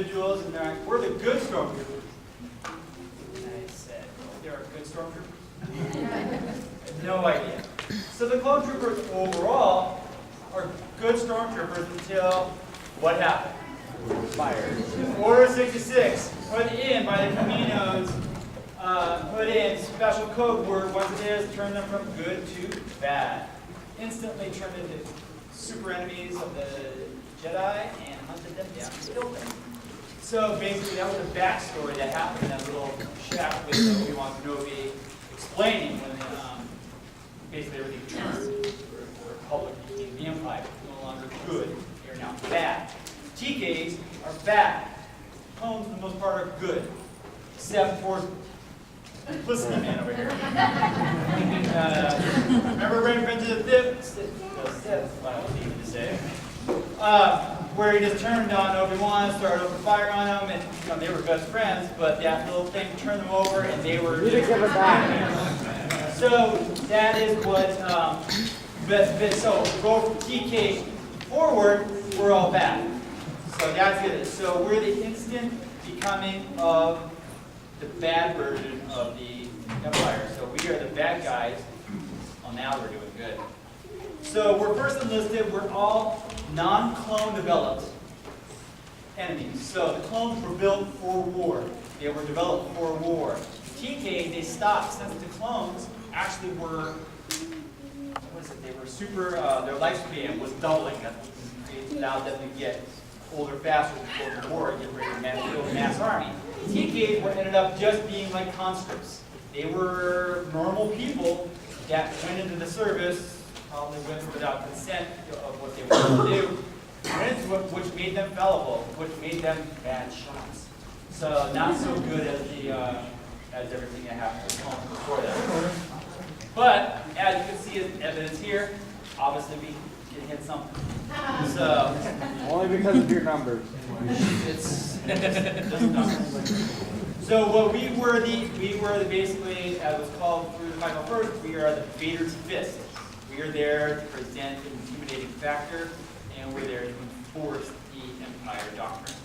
individuals, and we're the good stormtroopers. And I said, there are good stormtroopers? I had no idea. So the clone troopers overall are good stormtroopers until what happened? Fire. Order 66, put in by the Caminos, put in special code word, once it is, turn them from good to bad. Instantly turned into super enemies of the Jedi and hunted them down and killed them. So basically that was the backstory that happened in that little shack with Obi-Wan Kenobi explaining when basically everything turned. The Republic became the Empire, no longer good, they are now bad. TKs are bad. Clones, for the most part, are good. Except for Simplicity Man over here. Remember Revenge of the Sith? What I was even to say. Where he just turned on Obi-Wan, started opening fire on him, and they were best friends, but that little thing turned them over, and they were just... So that is what... so go from TK forward, we're all bad. So that's it. So we're the instant becoming of the bad version of the Empire. So we are the bad guys. Well, now we're doing good. So we're first enlisted. We're all non-clone developed enemies. So the clones were built for war. They were developed for war. TK, they stopped since the clones actually were, what is it? They were super, their lifespan was doubling. That allowed them to get older faster before the war, get ready to build a mass army. TKs ended up just being like conscripts. They were normal people that went into the service, probably went without consent of what they wanted to do, went into it, which made them fallible, which made them bad shots. So not so good as the as everything that happened before that. But as you can see as evidence here, obviously we can hit something. So Only because of your numbers. it's just numbers. So what we were the basically, as was called through the Final First, we are the Vader's Fist. We are there to present an intimidating factor, and we're there to enforce the Empire doctrine.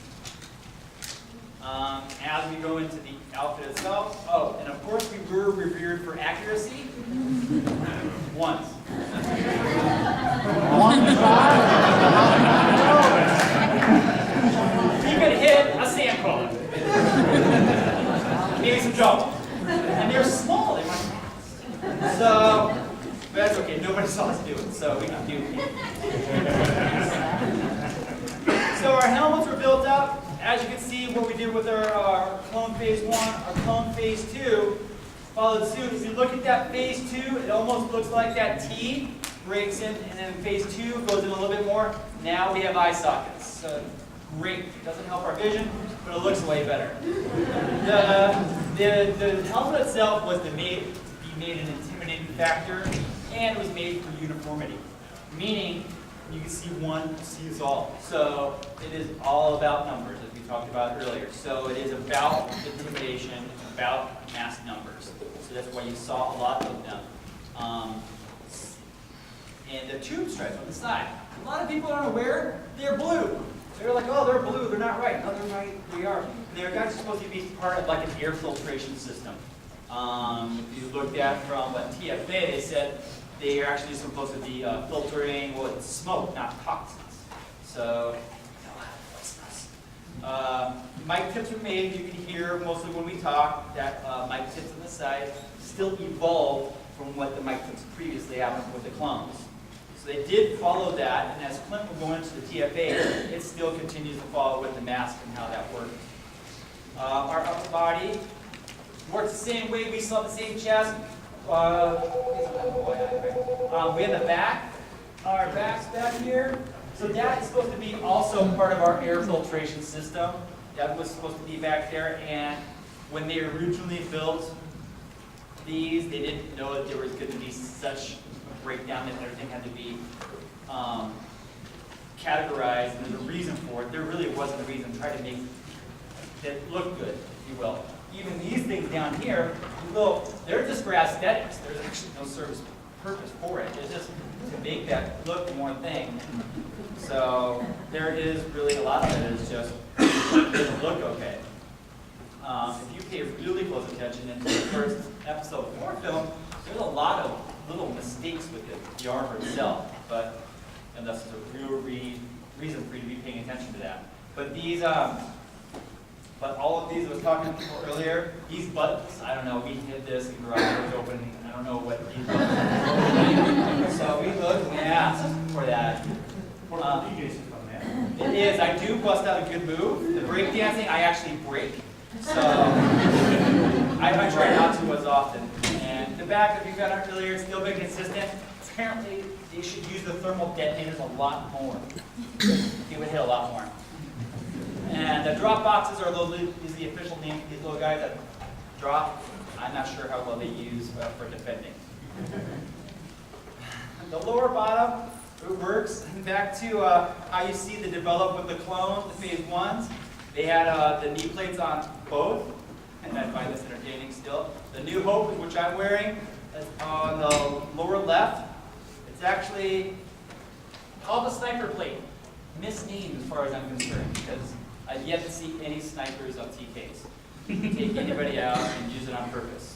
As we go into the outfit itself, oh, and of course we were revered for accuracy. Once. You could hit a sandcrawler. Maybe some jump. And they're small, they run fast. So, but that's okay, nobody saw us do it, so we can do it. So our helmets were built up. As you can see, what we did with our clone phase 1, our clone phase 2 followed suit. If you look at that phase 2, it almost looks like that T breaks in, and then phase 2 goes in a little bit more. Now we have eye sockets. So great. It doesn't help our vision, but it looks way better. The helmet itself was to be made an intimidating factor, and it was made for uniformity, meaning you can see one, sees all. So it is all about numbers, as we talked about earlier. So it is about intimidation, about mass numbers. So that's why you saw a lot of them. And the tube stripes on the side. A lot of people aren't aware they're blue. They're like, oh, they're blue, they're not right. No, they're right, they are. They're actually supposed to be part of like an air filtration system. If you looked at from what TFA, they said they are actually supposed to be filtering smoke, not toxins. So, mic tips are made. You can hear mostly when we talk that mic tips on the side still evolved from what the mic tips previously happened with the clones. So they did follow that, and as Clint will go into the TFA, it still continues to follow with the mask and how that works. Our upper body works the same way. We still have the same chest. We have the back, our back's back here. So that is supposed to be also part of our air filtration system. That was supposed to be back there, and when they originally built these, they didn't know that there was going to be such a breakdown that everything had to be categorized, and there's a reason for it. There really wasn't a reason. Try to make it look good, if you will. Even these things down here, they're just for aesthetics. There's actually no service purpose for it. It's just to make that look more thing. So there is really a lot of it is just it doesn't look okay. If you pay really close attention in the first episode 4 film, there's a lot of little mistakes with the armor itself, and that's the real reason for you to be paying attention to that. But these, but all of these I was talking to people earlier, these buttons, I don't know, we hit this, the garage doors open, I don't know what these buttons are. So we looked and we asked for that. It is, I do bust out a good move. The break dancing, I actually break. So I try not to as often. And the back that we got out earlier, still been consistent. Apparently, they should use the thermal detonators a lot more. It would hit a lot more. And the drop boxes are is the official name for these little guys that drop. I'm not sure how well they use for defending. The lower bottom, it works. Back to how you see the develop with the clones, the phase 1s. They had the knee plates on both, and I find this entertaining still. The New Hope, which I'm wearing, is on the lower left. It's actually called the sniper plate. Misnamed as far as I'm concerned, because I've yet to see any snipers on TKs. Take anybody out and use it on purpose.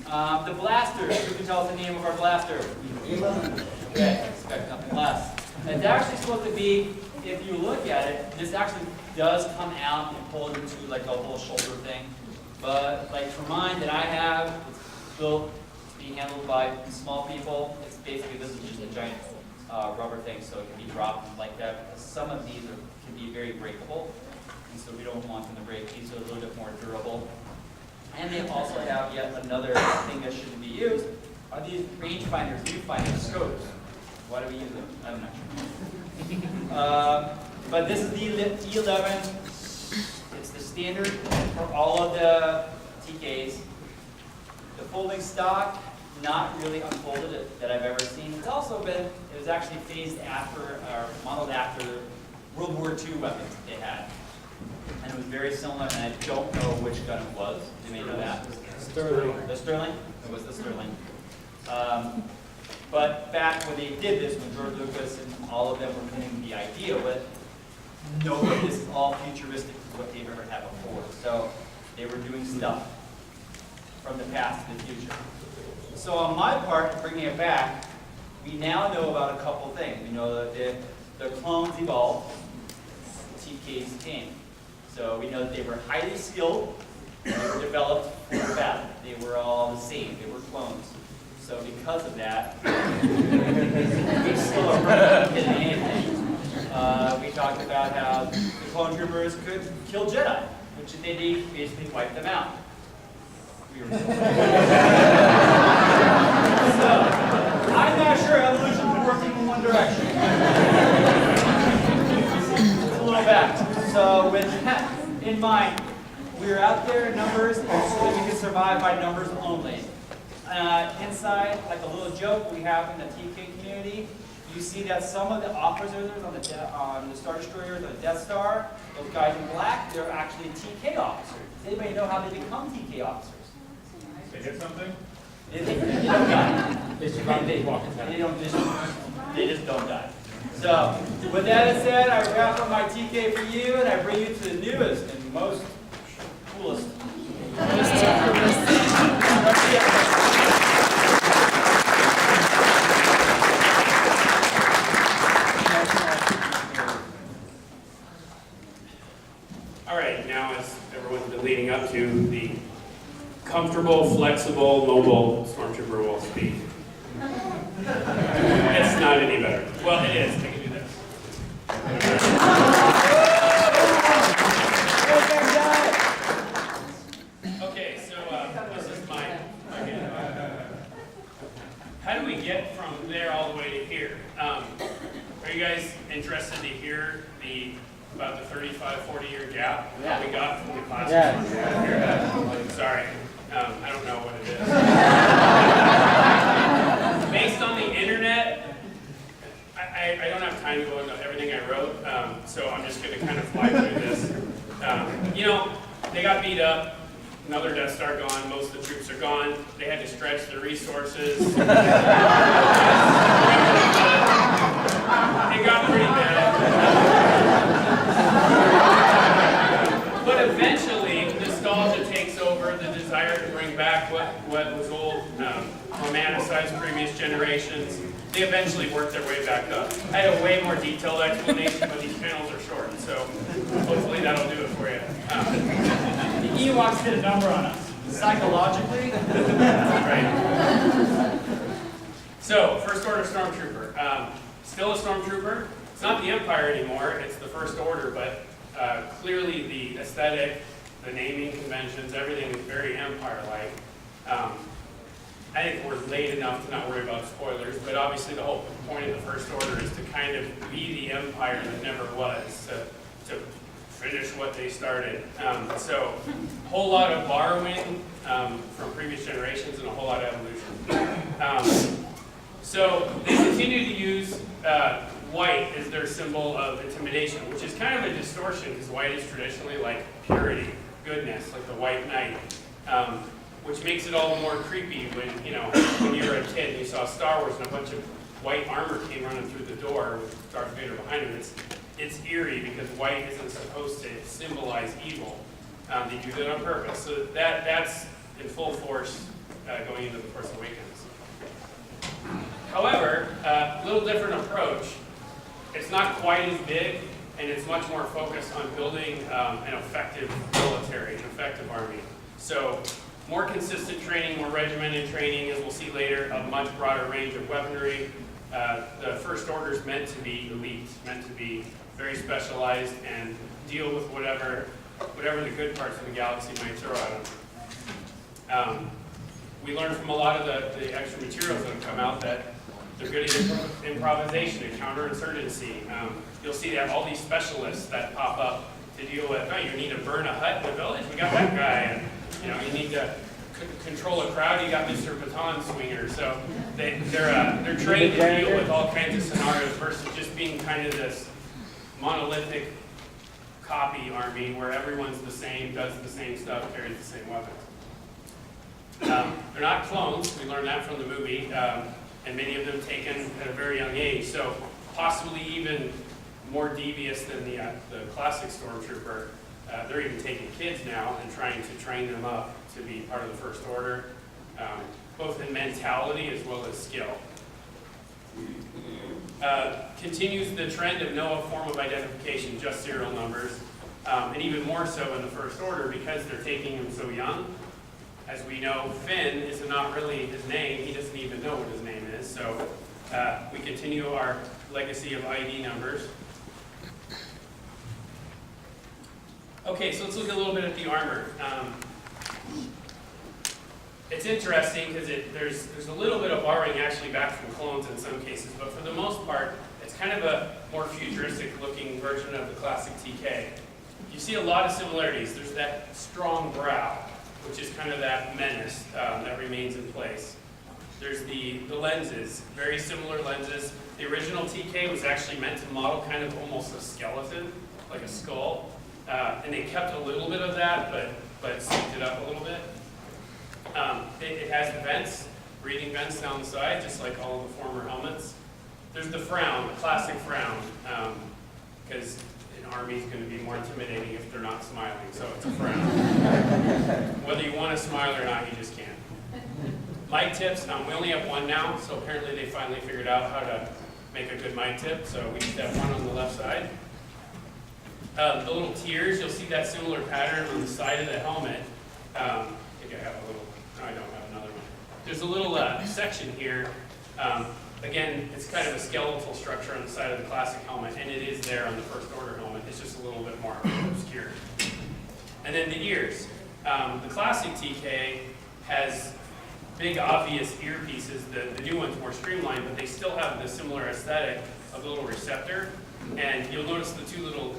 The blaster, who can tell us the name of our blaster? Okay, expect nothing less. It's actually supposed to be, if you look at it, this actually does come out and pull into like a whole shoulder thing. But like for mine that I have, it's built to be handled by small people. It's basically, this is just a giant rubber thing, so it can be dropped like that. Because some of these can be very breakable, and so we don't want them to break. These are a little bit more durable. And they also have yet another thing that shouldn't be used, are these rangefinders, viewfinders, scopes. Why do we use them? I'm not sure. But this is the E11. It's the standard for all of the TKs. The folding stock, not really unfolded that I've ever seen. It's also been, it was actually phased after, or modeled after World War II weapons that they had. And it was very similar, and I don't know which gun it was. You may know that. Sterling. The Sterling? It was the Sterling. But back when they did this, when George Lucas and all of them were putting the idea with, nobody, this is all futuristic to what they've ever had before. So they were doing stuff from the past to the future. So on my part, bringing it back, we now know about a couple things. We know that the clones evolved, the TKs came. So we know that they were highly skilled, and they were developed for battle. They were all the same, they were clones. So because of that, we still are getting anything. We talked about how the clone troopers could kill Jedi, which they basically wiped them out. We were so I'm not sure evolution can work in one direction. It's a little back. So with that in mind, we were out there in numbers so that we could survive by numbers only. Inside, like a little joke we have in the TK community, you see that some of the officers on the Star Destroyers, the Death Star, those guys in black, they're actually TK officers. Does anybody know how they become TK officers? They hit something? They don't die. They just don't die. So, with that said, I wrap up my TK for you, and I bring you to the newest and most coolest. All right, now as everyone's been leading up to, the comfortable, flexible, mobile Stormtrooper will speak. It's not any better. Well, it is. They can do this. Okay, so this is my how do we get from there all the way to here? Are you guys interested to hear about the 35, 40-year gap that we got from the class? Yeah. Sorry, I don't know what it is. Based on the internet, I don't have time to go into everything I wrote, so I'm just going to kind of fly through this. You know, they got beat up. Another Death Star gone. Most of the troops are gone. They had to stretch their resources. It got pretty bad. they eventually worked their way back up. I had a way more detailed explanation, but these panels are short, so hopefully that'll do it for you. The Ewoks did a number on us. Psychologically? Right. So, First Order Stormtrooper. Still a Stormtrooper. It's not the Empire anymore, it's the First Order, but clearly the aesthetic, the naming conventions, everything is very Empire-like. I think we're late enough to not worry about spoilers, but obviously the whole point of the First Order is to kind of be the Empire that never was, to finish what they started. So, a whole lot of borrowing from previous generations and a whole lot of evolution. So, they continue to use white as their symbol of intimidation, which is kind of a distortion because white is traditionally like purity, goodness, like the white knight. Which makes it all the more creepy when, when you were a kid and you saw Star Wars and a bunch of white armor came running through the door with Darth Vader behind him. It's eerie because white isn't supposed to symbolize evil. They do that on purpose. So that's in full force going into The Force Awakens. However, a little different approach. It's not quite as big, and it's much more focused on building an effective military, an effective army. So, more consistent training, more regimented training, as we'll see later, a much broader range of weaponry. The First Order is meant to be elite, meant to be very specialized and deal with whatever the good parts of the galaxy might throw at them. We learned from a lot of the extra materials that have come out that they're good at improvisation and counterinsurgency. You'll see that all these specialists that pop up to deal with, oh, you need to burn a hut in the village? We got that guy. And, you need to control a crowd, you got Mr. Baton Swinger. So they're trained to deal with all kinds of scenarios versus just being kind of this monolithic copy army where everyone's the same, does the same stuff, carries the same weapons. They're not clones, we learned that from the movie, and many of them taken at a very young age, so possibly even more devious than the classic Stormtrooper. They're even taking kids now and trying to train them up to be part of the First Order, both in mentality as well as skill. Continues the trend of no form of identification, just serial numbers, and even more so in the First Order because they're taking them so young. As we know, Finn is not really his name. He doesn't even know what his name is. So we continue our legacy of ID numbers. Okay, so let's look a little bit at the armor. It's interesting because there's a little bit of borrowing actually back from clones in some cases, but for the most part, it's kind of a more futuristic looking version of the classic TK. You see a lot of similarities. There's that strong brow, which is kind of that menace that remains in place. There's the lenses, very similar lenses. The original TK was actually meant to model kind of almost a skeleton, like a skull. And they kept a little bit of that, but synced it up a little bit. It has vents, breathing vents down the side, just like all of the former helmets. There's the frown, the classic frown, because an army is going to be more intimidating if they're not smiling, so it's a frown. Whether you want to smile or not, you just can't. Mic tips, we only have one now, so apparently they finally figured out how to make a good mic tip, so we just have one on the left side. The little tiers, you'll see that similar pattern on the side of the helmet. I think I have a little, no, I don't have another one. There's a little section here. Again, it's kind of a skeletal structure on the side of the classic helmet, and it is there on the First Order helmet. It's just a little bit more obscure. And then the ears. The classic TK has big, obvious earpieces. The new one's more streamlined, but they still have the similar aesthetic of the little receptor. And you'll notice the two little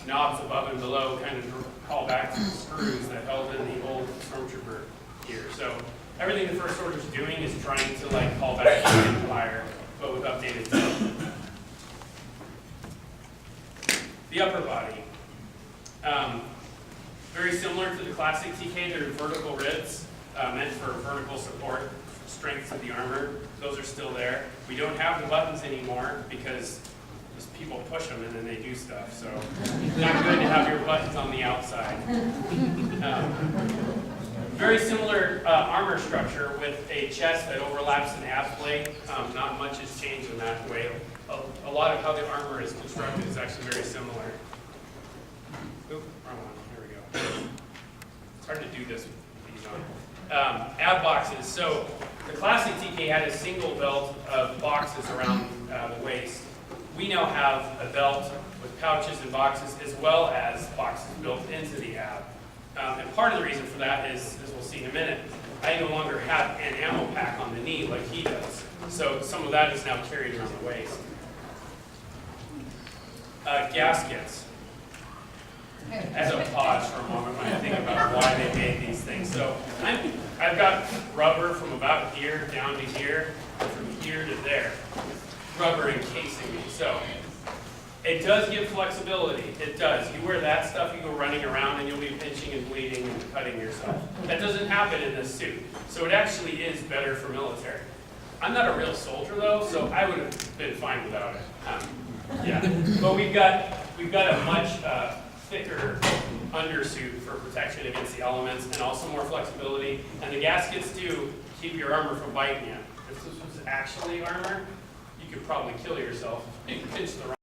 knobs above and below kind of call back to the screws that held in the old Stormtrooper ear. So everything the First Order's doing is trying to like call back to the Empire, but with updated stuff. The upper body. Very similar to the classic TK, they're vertical ribs meant for vertical support, strength of the armor. Those are still there. We don't have the buttons anymore because people push them and then they do stuff. So it's not good to have your buttons on the outside. Very similar armor structure with a chest that overlaps an abs plate. Not much has changed in that way. A lot of how the armor is constructed is actually very similar. Oop, wrong one. Here we go. It's hard to do this with these on. Ab boxes. So the classic TK had a single belt of boxes around the waist. We now have a belt with pouches and boxes as well as boxes built into the ab. And part of the reason for that is, as we'll see in a minute, I no longer have an ammo pack on the knee like he does. So some of that is now carried around the waist. Gaskets. As a pause for a moment when I think about why they made these things. So I've got rubber from about here down to here, and from here to there. Rubber encasing me. So it does give flexibility. It does. You wear that stuff, you go running around and you'll be pinching and bleeding and cutting yourself. That doesn't happen in this suit. So it actually is better for military. I'm not a real soldier though, so I would have been fine without it. Yeah, but we've got a much thicker undersuit for protection against the elements and also more flexibility. And the gaskets do keep your armor from biting you. If this was actually armor, you could probably kill yourself if you pinch the wrong